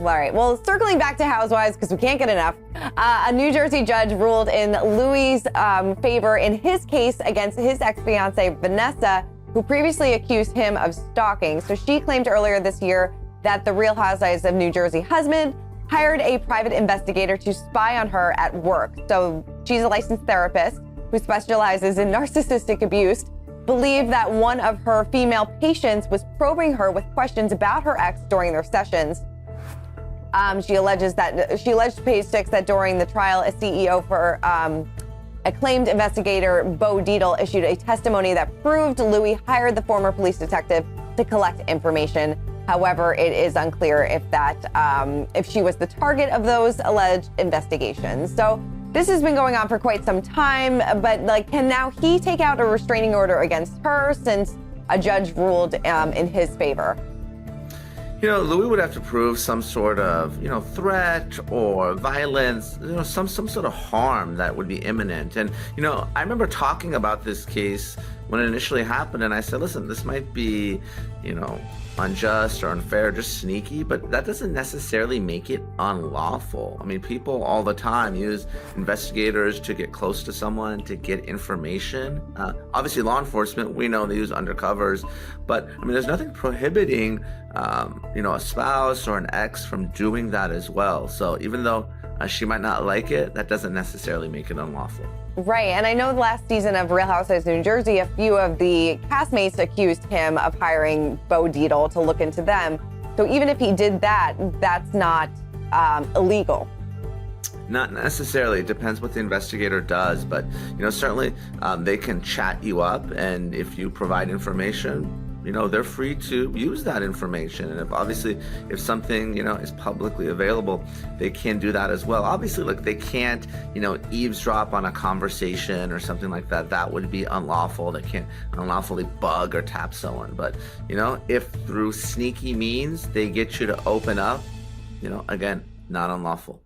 All right. Well, circling back to Housewives, because we can't get enough, a New Jersey judge ruled in Louis' favor in his case against his ex-fiancée, Vanessa, who previously accused him of stalking. So she claimed earlier this year that the Real Housewives of New Jersey husband hired a private investigator to spy on her at work. So she's a licensed therapist who specializes in narcissistic abuse, believed that one of her female patients was probing her with questions about her ex during their sessions. She alleged to Page Six that during the trial, a CEO for acclaimed investigator Bo Dietl issued a testimony that proved Louis hired the former police detective to collect information. However, it is unclear if she was the target of those alleged investigations. So this has been going on for quite some time, but can now he take out a restraining order against her since a judge ruled in his favor? Louis would have to prove some sort of, threat or violence, some sort of harm that would be imminent. And, I remember talking about this case when it initially happened, and I said, listen, this might be, unjust or unfair, just sneaky, but that doesn't necessarily make it unlawful. I mean, people all the time use investigators to get close to someone, to get information. Obviously, law enforcement, we know they use undercovers, but there's nothing prohibiting, a spouse or an ex from doing that as well. So even though she might not like it, that doesn't necessarily make it unlawful. Right, and I know the last season of Real Housewives of New Jersey, a few of the castmates accused him of hiring Bo Dietl to look into them. So even if he did that, that's not illegal. Not necessarily. It depends what the investigator does, but certainly they can chat you up, and if you provide information, they're free to use that information. And if something, is publicly available, they can do that as well. Obviously, they can't, eavesdrop on a conversation or something like that. That would be unlawful. They can't unlawfully bug or tap someone. But, if through sneaky means they get you to open up, again, not unlawful.